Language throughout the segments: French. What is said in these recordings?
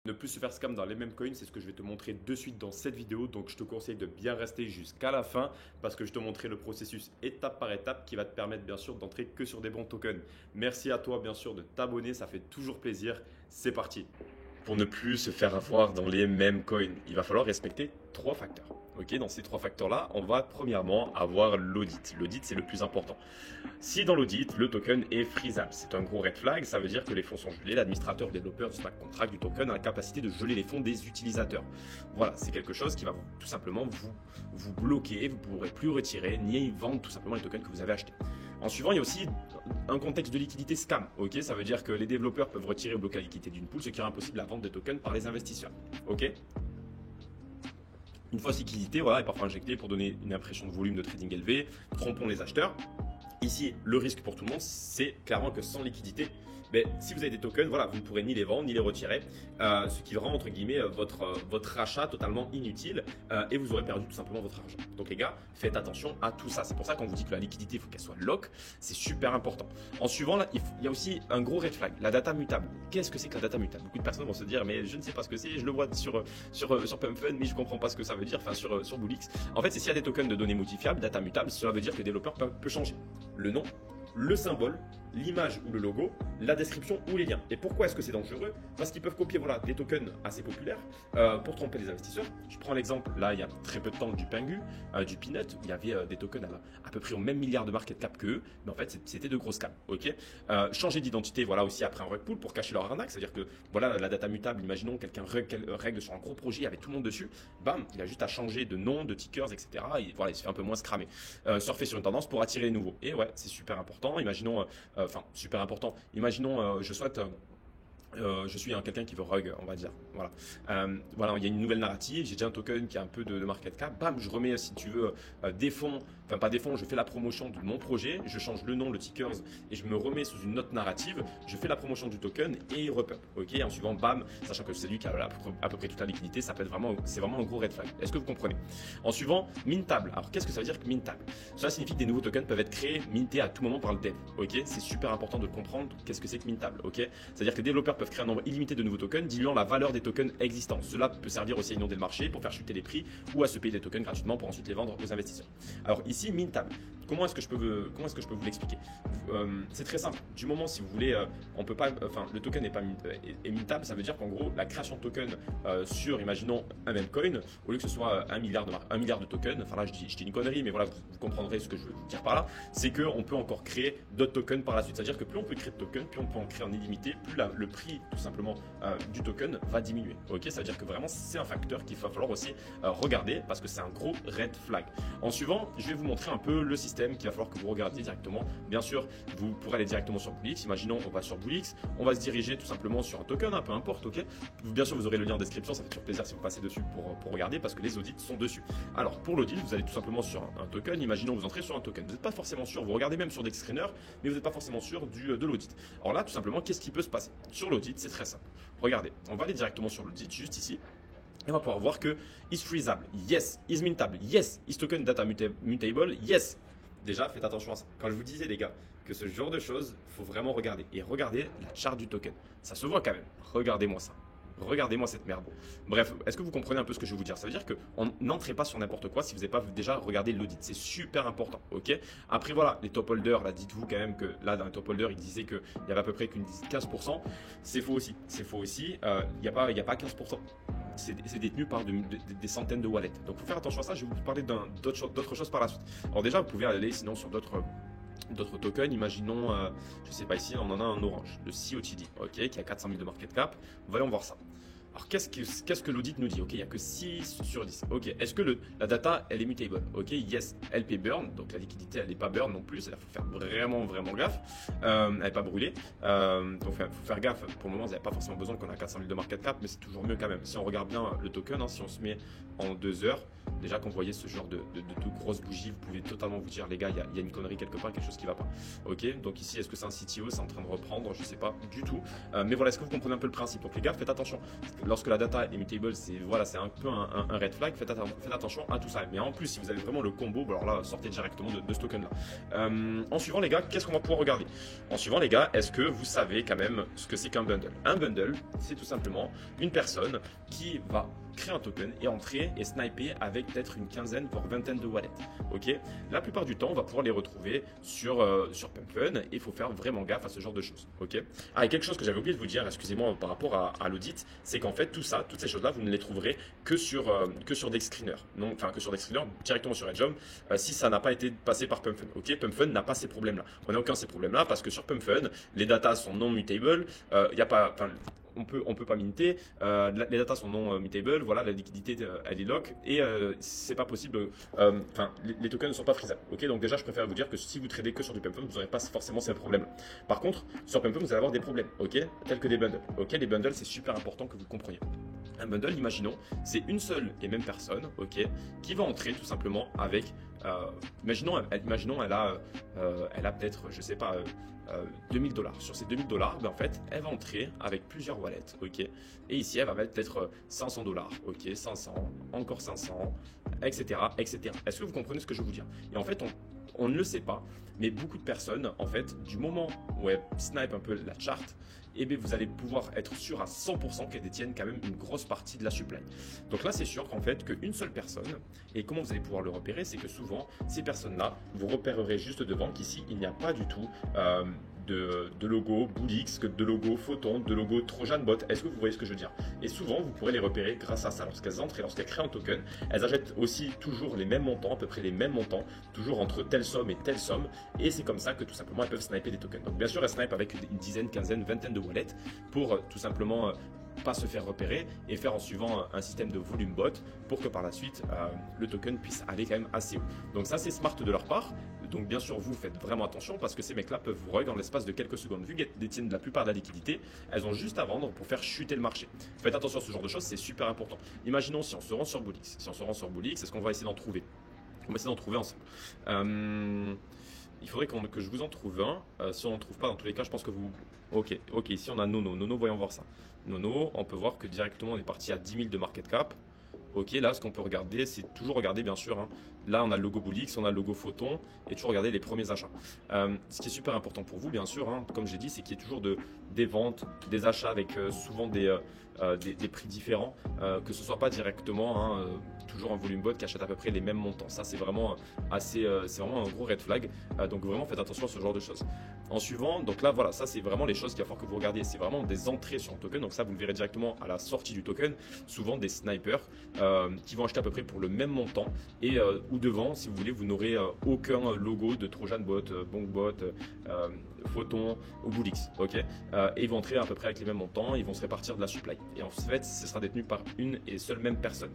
Ne plus se faire scam dans les mêmes coins, c'est ce que je vais te montrer de suite dans cette vidéo. Donc je te conseille de bien rester jusqu'à la fin parce que je te montrerai le processus étape par étape qui va te permettre bien sûr d'entrer que sur des bons tokens. Merci à toi bien sûr de t'abonner, ça fait toujours plaisir. C'est parti. Pour ne plus se faire avoir dans les mêmes coins, il va falloir respecter trois facteurs. Ok, dans ces trois facteurs-là, on va premièrement avoir l'audit. L'audit, c'est le plus important. Si dans l'audit, le token est freezable, c'est un gros red flag, ça veut dire que les fonds sont gelés, l'administrateur, le développeur du smart contract du token a la capacité de geler les fonds des utilisateurs. Voilà, c'est quelque chose qui va tout simplement vous bloquer, vous ne pourrez plus retirer ni vendre tout simplement les tokens que vous avez achetés. En suivant, il y a aussi un contexte de liquidité scam. Ok, ça veut dire que les développeurs peuvent retirer ou bloquer la liquidité d'une pool, ce qui rend impossible la vente des tokens par les investisseurs. Ok. Une fausse liquidité, voilà, est parfois injectée pour donner une impression de volume de trading élevé, trompons les acheteurs. Ici, le risque pour tout le monde, c'est clairement que sans liquidité, si vous avez des tokens, voilà, vous ne pourrez ni les vendre ni les retirer, ce qui rend entre guillemets votre rachat totalement inutile et vous aurez perdu tout simplement votre argent. Donc les gars, faites attention à tout ça. C'est pour ça qu'on vous dit que la liquidité, il faut qu'elle soit lock, c'est super important. En suivant, là, il y a aussi un gros red flag, la data mutable. Qu'est-ce que c'est que la data mutable? Beaucoup de personnes vont se dire, mais je ne sais pas ce que c'est, je le vois sur PumpFun, mais je ne comprends pas ce que ça veut dire, enfin sur Bullix. En fait, c'est s'il y a des tokens de données modifiables, data mutable, cela veut dire que le développeur peut changer le nom, le symbole, l'image ou le logo, la description ou les liens. Et pourquoi est-ce que c'est dangereux? Parce qu'ils peuvent copier voilà, des tokens assez populaires pour tromper les investisseurs. Je prends l'exemple, là il y a très peu de temps du Pengu, du Peanut, où il y avait des tokens à peu près au même milliard de market cap qu'eux, mais en fait c'était de gros scams. Okay, changer d'identité, voilà aussi après un rug pull pour cacher leur arnaque, c'est-à-dire que voilà la data mutable, imaginons quelqu'un règle sur un gros projet, il y avait tout le monde dessus, bam, il a juste à changer de nom, de tickers, etc. Et voilà, il se fait un peu moins scrammer. Surfer sur une tendance pour attirer les nouveaux. Et ouais, c'est super important, imaginons, super important. Imaginons, je souhaite, je suis quelqu'un qui veut rug, on va dire. Voilà. Voilà, il y a une nouvelle narrative, j'ai déjà un token qui a un peu de market cap. Bam, je remets, si tu veux, des fonds, enfin pas des fonds, je fais la promotion de mon projet, je change le nom, le tickers, et je me remets sous une autre narrative, je fais la promotion du token et il repump. Ok, en suivant, bam, sachant que c'est lui qui a à peu près toute la liquidité, ça peut être vraiment, c'est vraiment un gros red flag. Est-ce que vous comprenez? En suivant, mintable. Alors qu'est-ce que ça veut dire que mintable? Cela signifie que des nouveaux tokens peuvent être créés, mintés à tout moment par le dev. Ok, c'est super important de comprendre qu'est-ce que c'est que mintable. Ok, c'est-à-dire que les développeurs peuvent créer un nombre illimité de nouveaux tokens, diluant la valeur des tokens existants. Cela peut servir aussi à inonder le marché pour faire chuter les prix ou à se payer des tokens gratuitement pour ensuite les vendre aux investisseurs. Alors ici, mintable. Comment est-ce que je peux vous l'expliquer? C'est très simple. Du moment si vous voulez, on peut pas, le token n'est pas est mintable, ça veut dire qu'en gros la création de token sur, imaginons un même coin, au lieu que ce soit un milliard de tokens, enfin là je dis une connerie, mais voilà vous comprendrez ce que je veux dire par là, c'est qu'on peut encore créer d'autres tokens par la suite. C'est-à-dire que plus on peut créer de tokens, plus on peut en créer en illimité, plus le prix tout simplement du token va diminuer. Ok, ça veut dire que vraiment c'est un facteur qu'il va falloir aussi regarder parce que c'est un gros red flag. En suivant, je vais vous montrer un peu le système qu'il va falloir que vous regardiez directement. Bien sûr, vous pourrez aller directement sur Bullix. Imaginons, on va sur Bullix, on va se diriger tout simplement sur un token, peu importe, ok. Bien sûr, vous aurez le lien en description, ça fait toujours plaisir si vous passez dessus pour regarder parce que les audits sont dessus. Alors, pour l'audit, vous allez tout simplement sur un token. Imaginons, vous entrez sur un token. Vous n'êtes pas forcément sûr, vous regardez même sur des screeners, mais vous n'êtes pas forcément sûr de l'audit. Alors là, tout simplement, qu'est-ce qui peut se passer? Sur l'audit, c'est très simple. Regardez, on va aller directement sur l'audit, juste ici. Et on va pouvoir voir que is freezable, yes, is mintable, yes, is token data mutable, yes. Déjà, faites attention à ça. Quand je vous disais, les gars, que ce genre de choses, il faut vraiment regarder. Et regardez la charte du token. Ça se voit quand même. Regardez-moi ça. Regardez-moi cette merde. Bref, est-ce que vous comprenez un peu ce que je vais vous dire? Ça veut dire que n'entrez pas sur n'importe quoi si vous n'avez pas déjà regardé l'audit. C'est super important, ok? Après, voilà, les top holders, là, dites-vous quand même que là, dans les top holders, il disait qu'il y avait à peu près qu'une 15%. C'est faux aussi. C'est faux aussi. Il n'y a pas 15%. C'est détenu par des centaines de wallets. Donc, il faut faire attention à ça. Je vais vous parler d'autres choses par la suite. Alors déjà, vous pouvez aller sinon sur d'autres tokens. Imaginons, je sais pas ici, on en a un orange, le COTD, ok, qui a 400 000 de market cap. Voyons voir ça. Alors, qu'est-ce que l'audit nous dit? Ok, il n'y a que 6 sur 10. Ok, est-ce que la data, elle est mutable? Ok, yes, elle peut burn, donc la liquidité, elle n'est pas burn non plus. Il faut faire vraiment gaffe. Elle n'est pas brûlée. Donc, il faut faire gaffe. Pour le moment, vous n'avez pas forcément besoin qu'on a 400 000 de market cap, mais c'est toujours mieux quand même. Si on regarde bien le token, si on se met en 2 heures, déjà quand vous voyez ce genre de grosses bougies, vous pouvez totalement vous dire, les gars, il y a une connerie quelque part, quelque chose qui ne va pas. Ok, donc ici, est-ce que c'est un CTO? C'est en train de reprendre? Je ne sais pas du tout. Mais voilà, est-ce que vous comprenez un peu le principe? Donc les gars, faites attention. lorsque la data est mutable, c'est voilà, c'est un peu un red flag. Faites attention à tout ça. Mais en plus, si vous avez vraiment le combo, alors là, sortez directement de ce token là. En suivant les gars, qu'est-ce qu'on va pouvoir regarder? En suivant les gars, est-ce que vous savez quand même ce que c'est qu'un bundle? Un bundle, c'est tout simplement une personne qui va créer un token et entrer et sniper avec peut-être une quinzaine voire vingtaine de wallets. Ok, la plupart du temps on va pouvoir les retrouver sur PumpFun et il faut faire vraiment gaffe à ce genre de choses. Ok, ah, et quelque chose que j'avais oublié de vous dire, excusez-moi, par rapport à l'audit, c'est qu'en fait tout ça, toutes ces choses là, vous ne les trouverez que sur DexScreener, non, enfin que sur DexScreener, directement sur Hedgehog, si ça n'a pas été passé par PumpFun. Ok, PumpFun n'a pas ces problèmes là, on n'a aucun de ces problèmes là parce que sur PumpFun les datas sont non mutable, il y a pas, enfin on peut pas minter, les datas sont non mutable, voilà, la liquidité elle est lock et c'est pas possible, enfin les tokens ne sont pas freezables. Ok, donc déjà je préfère vous dire que si vous tradez que sur du PumpFun, vous n'aurez pas forcément ces problèmes. Par contre, sur PumpFun vous allez avoir des problèmes, ok, tels que des bundles. Ok, les bundles c'est super important que vous compreniez. Un bundle, imaginons, c'est une seule et même personne, ok, qui va entrer tout simplement avec, imaginons elle a peut-être, je sais pas, $2000. Sur ces $2000, ben en fait, elle va entrer avec plusieurs wallets, ok. Et ici, elle va mettre peut-être $500, ok, 500, encore 500, etc., etc. Est-ce que vous comprenez ce que je veux vous dire? Et en fait, on ne le sait pas, mais beaucoup de personnes, en fait, du moment où elles snipe un peu la charte, et bien vous allez pouvoir être sûr à 100% qu'elles détiennent quand même une grosse partie de la supply. Donc là, c'est sûr qu'en fait, qu'une seule personne, et comment vous allez pouvoir le repérer, c'est que souvent, ces personnes-là, vous repérerez juste devant qu'ici, il n'y a pas du tout de logo Bullix, de logo Photon, de logo TrojanBot. Est-ce que vous voyez ce que je veux dire? Et souvent, vous pourrez les repérer grâce à ça. Lorsqu'elles entrent et lorsqu'elles créent un token, elles achètent aussi toujours les mêmes montants, à peu près les mêmes montants, toujours entre telle somme et telle somme. Et c'est comme ça que tout simplement, elles peuvent sniper des tokens. Donc bien sûr, elles snipent avec une dizaine, quinzaine, vingtaine de wallets pour tout simplement pas se faire repérer et faire en suivant un système de volume bot pour que par la suite le token puisse aller quand même assez haut. Donc ça c'est smart de leur part. Donc bien sûr vous faites vraiment attention parce que ces mecs là peuvent vous rug en l'espace de quelques secondes. Vu qu'elles détiennent la plupart de la liquidité, elles ont juste à vendre pour faire chuter le marché. Faites attention à ce genre de choses, c'est super important. Imaginons si on se rend sur Bullix. Si on se rend sur Bullix, est-ce qu'on va essayer d'en trouver? On va essayer d'en trouver ensemble. Il faudrait que je vous en trouve un. Si on n'en trouve pas, dans tous les cas, je pense que vous... Ok, ici on a Nono. Nono, voyons voir ça. Nono, on peut voir que directement on est parti à 10 000 de market cap. Ok, là ce qu'on peut regarder, c'est toujours regarder bien sûr. Hein. Là on a le logo Bullix, on a le logo Photon et toujours regarder les premiers achats. Ce qui est super important pour vous, bien sûr, hein, comme j'ai dit, c'est qu'il y ait toujours des ventes, des achats avec souvent des prix différents, que ce soit pas directement toujours un volume bot qui achète à peu près les mêmes montants. Ça c'est vraiment c'est vraiment un gros red flag. Donc vraiment faites attention à ce genre de choses. En suivant, donc là voilà, ça c'est vraiment les choses qu'il va falloir que vous regardiez. C'est vraiment des entrées sur un token. Donc ça vous le verrez directement à la sortie du token. Souvent des snipers qui vont acheter à peu près pour le même montant et ou devant, si vous voulez, vous n'aurez aucun logo de TrojanBot, BonkBot, Photon ou Bullix, ok, et ils vont entrer à peu près avec les mêmes montants, ils vont se répartir de la supply. Et en fait, ce sera détenu par une et seule même personne.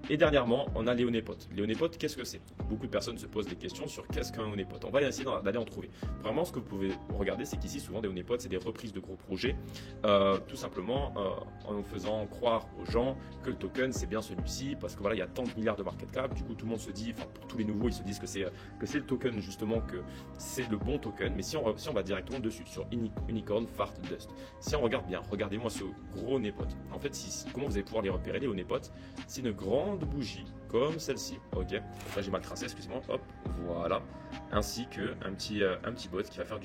Et dernièrement, on a les honeypots. Les honeypots, qu'est-ce que c'est? Beaucoup de personnes se posent des questions sur qu'est-ce qu'un honeypot. On va essayer d'aller en trouver. Vraiment, ce que vous pouvez regarder, c'est qu'ici, souvent, des honeypots, c'est des reprises de gros projets, tout simplement en faisant croire aux gens que le token, c'est bien celui-ci, parce que voilà, il y a tant de milliards de market cap. Du coup, tout le monde se dit, enfin, pour tous les nouveaux, ils se disent que c'est le token, justement, que c'est le bon token. Mais si on va directement dessus, sur Unicorn, Fart, Dust. Si on regarde bien, regardez-moi ce gros honeypot. En fait, comment vous allez pouvoir les repérer, les honeypots? C'est une grande bougie, comme celle-ci. Ok, là j'ai mal tracé, excusez-moi. Hop, voilà. Ainsi que un petit bot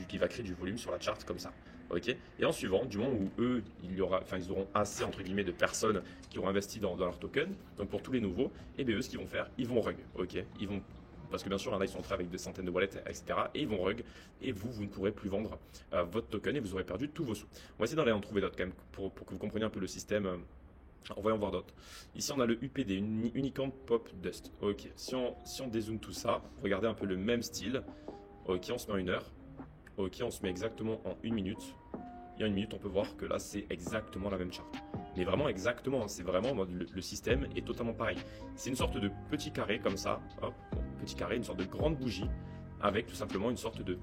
qui va créer du volume sur la charte comme ça. Ok, et en suivant, du moment où eux, ils auront assez entre guillemets de personnes qui auront investi dans leur token, donc pour tous les nouveaux, et bien eux, ce qu'ils vont faire, ils vont rug. Ok, ils vont, parce que bien sûr, il y en a qui sont entrés avec des centaines de wallets, etc. Et ils vont rug, et vous ne pourrez plus vendre votre token et vous aurez perdu tous vos sous. On va essayer d'aller en trouver d'autres quand même pour que vous compreniez un peu le système. On va en voir d'autres. Ici, on a le UPD, Unicorn Pop Dust. Ok, si on dézoome tout ça, regardez un peu le même style. Ok, on se met en 1 heure. Ok, on se met exactement en 1 minute. Et en 1 minute, on peut voir que là, c'est exactement la même charte. Mais vraiment exactement, c'est vraiment le système est totalement pareil. C'est une sorte de petit carré comme ça. Hop, bon, petit carré, une sorte de grande bougie avec tout simplement une sorte de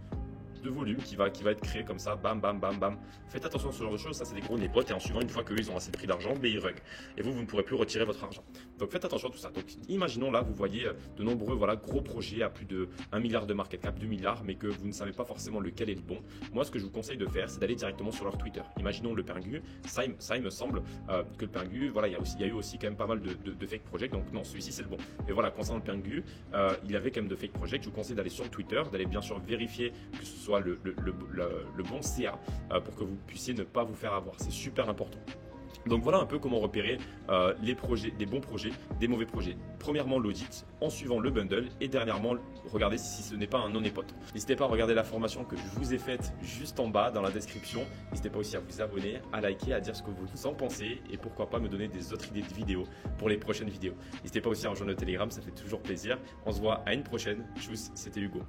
de volume qui va être créé comme ça, bam, bam, bam, bam. Faites attention à ce genre de choses, ça c'est des gros népotes et en suivant, une fois qu'eux ils ont assez pris d'argent, mais ils rug. Et vous ne pourrez plus retirer votre argent. Donc faites attention à tout ça. Donc imaginons là, vous voyez de nombreux gros projets à plus de 1 milliard de market cap, 2 milliards, mais que vous ne savez pas forcément lequel est le bon. Moi, ce que je vous conseille de faire, c'est d'aller directement sur leur Twitter. Imaginons le Pingu, ça il me semble que le Pingu, voilà, il y a eu aussi quand même pas mal de fake projects, donc non, celui-ci c'est le bon. Et voilà, concernant le Pingu, il y avait quand même de fake projects. Je vous conseille d'aller sur le Twitter, d'aller bien sûr vérifier que ce soit le bon CA pour que vous puissiez ne pas vous faire avoir. C'est super important. Donc voilà un peu comment repérer les projets, des bons projets, des mauvais projets. Premièrement l'audit, en suivant le bundle et dernièrement regardez si ce n'est pas un non-épote. N'hésitez pas à regarder la formation que je vous ai faite juste en bas dans la description. N'hésitez pas aussi à vous abonner, à liker, à dire ce que vous en pensez et pourquoi pas me donner des autres idées de vidéos pour les prochaines vidéos. N'hésitez pas aussi à rejoindre le Telegram, ça fait toujours plaisir. On se voit à une prochaine. Tchuss, c'était Hugo.